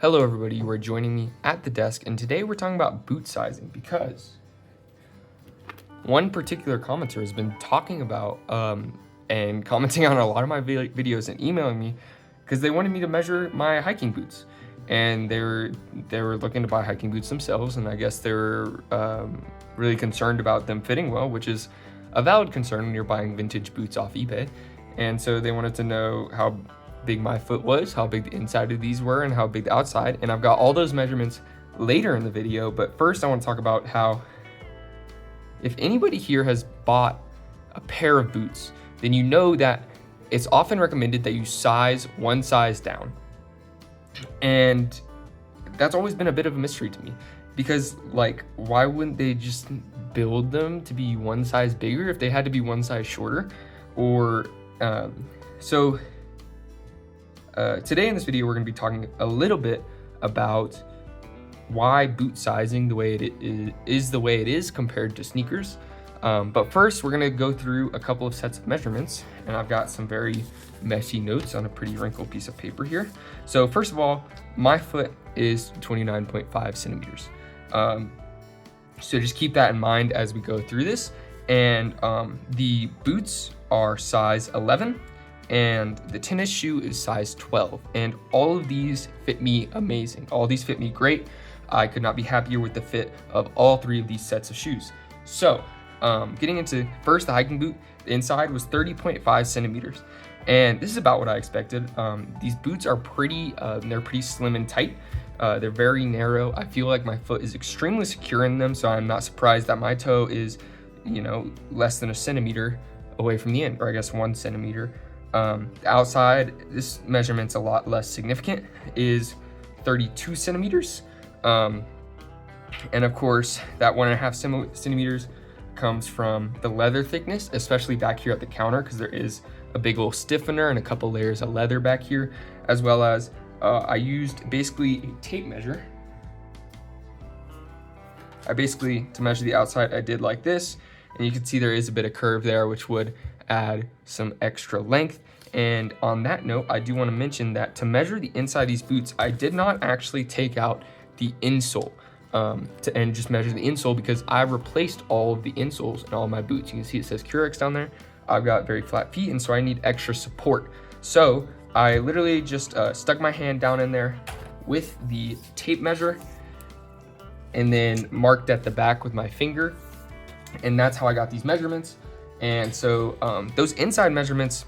Hello everybody, you are joining me at the desk, and today we're talking about boot sizing because one particular commenter has been talking about and commenting on a lot of my videos and emailing me because they wanted me to measure my hiking boots, and they were looking to buy hiking boots themselves, and I guess they were really concerned about them fitting well, which is a valid concern when you're buying vintage boots off eBay. And so they wanted to know how big my foot was, how big the inside of these were, and how big the outside. And I've got all those measurements later in the video, but first I want to talk about how if anybody here has bought a pair of boots, then you know that it's often recommended that you size one size down. And that's always been a bit of a mystery to me, because like, why wouldn't they just build them to be one size bigger if they had to be one size shorter? Or today in this video, we're going to be talking a little bit about why boot sizing the way it is the way it is compared to sneakers. But first, we're going to go through a couple of sets of measurements, and I've got some very messy notes on a pretty wrinkled piece of paper here. So first of all, my foot is 29.5 centimeters. So just keep that in mind as we go through this. And the boots are size 11. And the tennis shoe is size 12, and all of these fit me amazing. All these fit me great. I could not be happier with the fit of all three of these sets of shoes. So getting into first the hiking boot, the inside was 30.5 centimeters, and this is about what I expected. These boots are they're pretty slim and tight. They're very narrow. I feel like my foot is extremely secure in them, so I'm not surprised that my toe is, less than a centimeter away from the end, or I guess 1 centimeter. The outside, this measurement's a lot less significant, is 32 centimeters. And of course, that 1.5 centimeters comes from the leather thickness, especially back here at the counter, because there is a big old stiffener and a couple layers of leather back here, as well as I used basically a tape measure. To measure the outside, I did like this, and you can see there is a bit of curve there, which would add some extra length. And on that note, I do want to mention that to measure the inside of these boots, I did not actually take out the insole and just measure the insole, because I replaced all of the insoles in all my boots. You can see it says Curex down there. I've got very flat feet, and so I need extra support. So I literally just stuck my hand down in there with the tape measure and then marked at the back with my finger. And that's how I got these measurements. And so those inside measurements,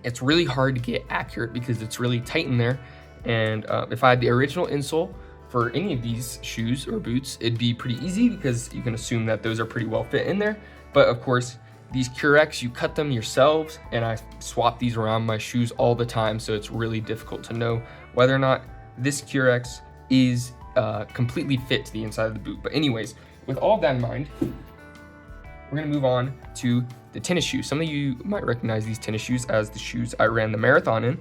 it's really hard to get accurate because it's really tight in there. And if I had the original insole for any of these shoes or boots, it'd be pretty easy because you can assume that those are pretty well fit in there. But of course, these Curex, you cut them yourselves, and I swap these around my shoes all the time. So it's really difficult to know whether or not this Curex is completely fit to the inside of the boot. But anyways, with all of that in mind, we're gonna move on to the tennis shoes. Some of you might recognize these tennis shoes as the shoes I ran the marathon in.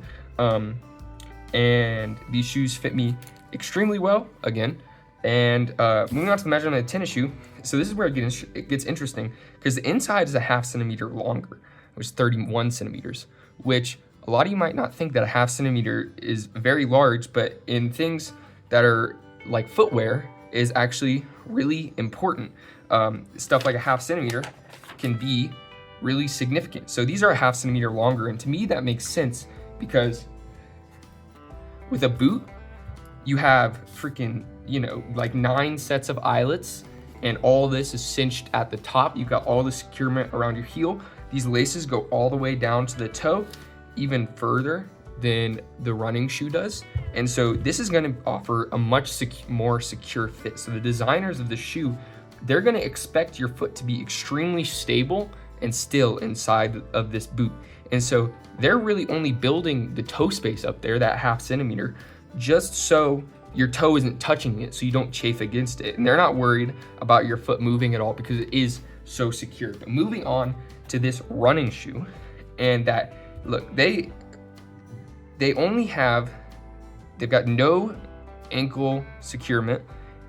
And these shoes fit me extremely well again. And moving on to the measurement of the tennis shoe. So this is where it gets interesting, because the inside is a 0.5 centimeter longer, which is 31 centimeters, which a lot of you might not think that a 0.5 centimeter is very large, but in things that are like footwear is actually really important. Stuff like a 0.5 centimeter can be really significant. So these are a 0.5 centimeter longer, and to me that makes sense, because with a boot you have freaking like 9 sets of eyelets, and all this is cinched at the top. You've got all the securement around your heel. These laces go all the way down to the toe, even further than the running shoe does. And so this is going to offer a much more secure fit. So the designers of the shoe, they're going to expect your foot to be extremely stable and still inside of this boot. And so they're really only building the toe space up there, that 0.5 centimeter, just so your toe isn't touching it, so you don't chafe against it. And they're not worried about your foot moving at all because it is so secure. But moving on to this running shoe, and that, look, they've got no ankle securement,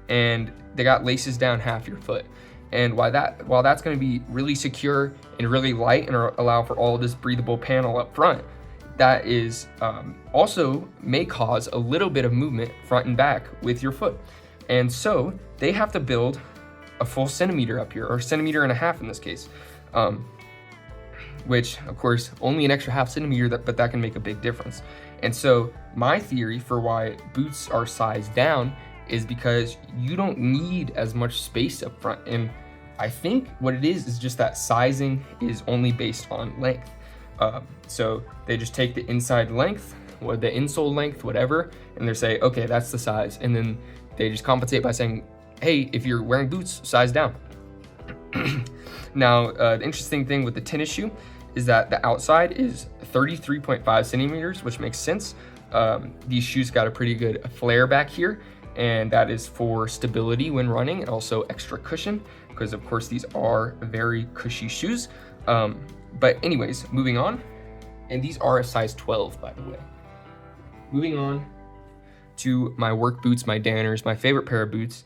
and they got laces down half your foot. And while that's going to be really secure and really light and allow for all this breathable panel up front, that is also may cause a little bit of movement front and back with your foot. And so they have to build a full centimeter up here, or 1.5 centimeters in this case, which of course only an extra 0.5 centimeter, but that can make a big difference. And so my theory for why boots are sized down is because you don't need as much space up front. And I think what it is just that sizing is only based on length. So they just take the inside length, or the insole length, whatever, and they say, okay, that's the size. And then they just compensate by saying, hey, if you're wearing boots, size down. Now, the interesting thing with the tennis shoe is that the outside is 33.5 centimeters, which makes sense. These shoes got a pretty good flare back here, and that is for stability when running and also extra cushion, because of course these are very cushy shoes. But anyways, moving on, and these are a size 12, by the way. Moving on to my work boots, my Danners, my favorite pair of boots.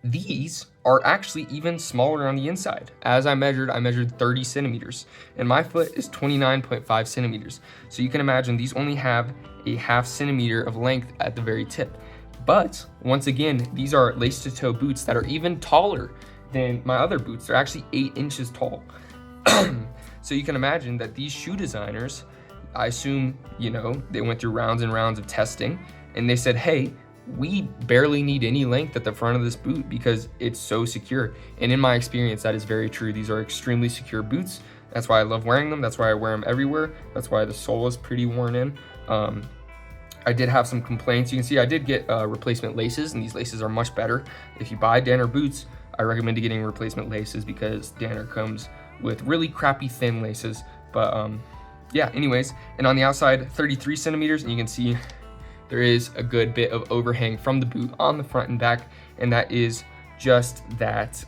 These are actually even smaller on the inside. As I measured 30 centimeters, and my foot is 29.5 centimeters. So you can imagine these only have a 0.5 centimeter of length at the very tip. But once again, these are lace to toe boots that are even taller than my other boots. They're actually 8 inches tall. So you can imagine that these shoe designers, I assume, you know, they went through rounds and rounds of testing, and they said, hey, we barely need any length at the front of this boot because it's so secure. And in my experience, that is very true. These are extremely secure boots. That's why I love wearing them. That's why I wear them everywhere. That's why the sole is pretty worn in. I did have some complaints. You can see I did get replacement laces, and these laces are much better. If you buy Danner boots, I recommend getting replacement laces because Danner comes with really crappy thin laces. But yeah, anyways, and on the outside, 33 centimeters, and you can see there is a good bit of overhang from the boot on the front and back, and that is just that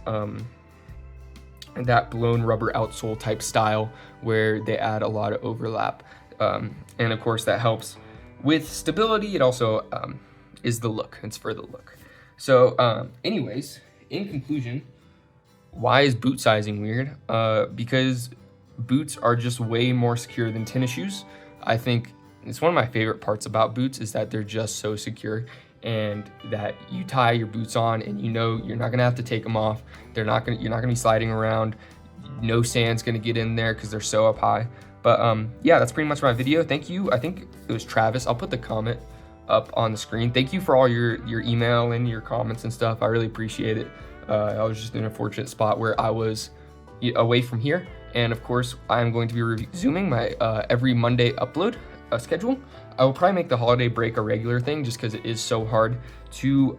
that blown rubber outsole type style where they add a lot of overlap. And of course that helps with stability. It also is the look. It's for the look. So anyways, in conclusion, why is boot sizing weird? Because boots are just way more secure than tennis shoes. I think it's one of my favorite parts about boots is that they're just so secure, and that you tie your boots on and you know you're not gonna have to take them off. You're not gonna be sliding around. No sand's gonna get in there because they're so up high. But yeah, that's pretty much my video. Thank you. I think it was Travis. I'll put the comment up on the screen. Thank you for all your email and your comments and stuff. I really appreciate it. I was just in a fortunate spot where I was away from here, and of course I'm going to be resuming my every Monday upload schedule. I will probably make the holiday break a regular thing just because it is so hard to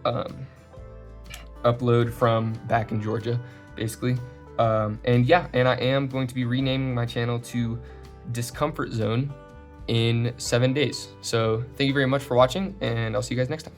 upload from back in Georgia, basically. And yeah, and I am going to be renaming my channel to Discomfort Zone in 7 days. So thank you very much for watching, and I'll see you guys next time.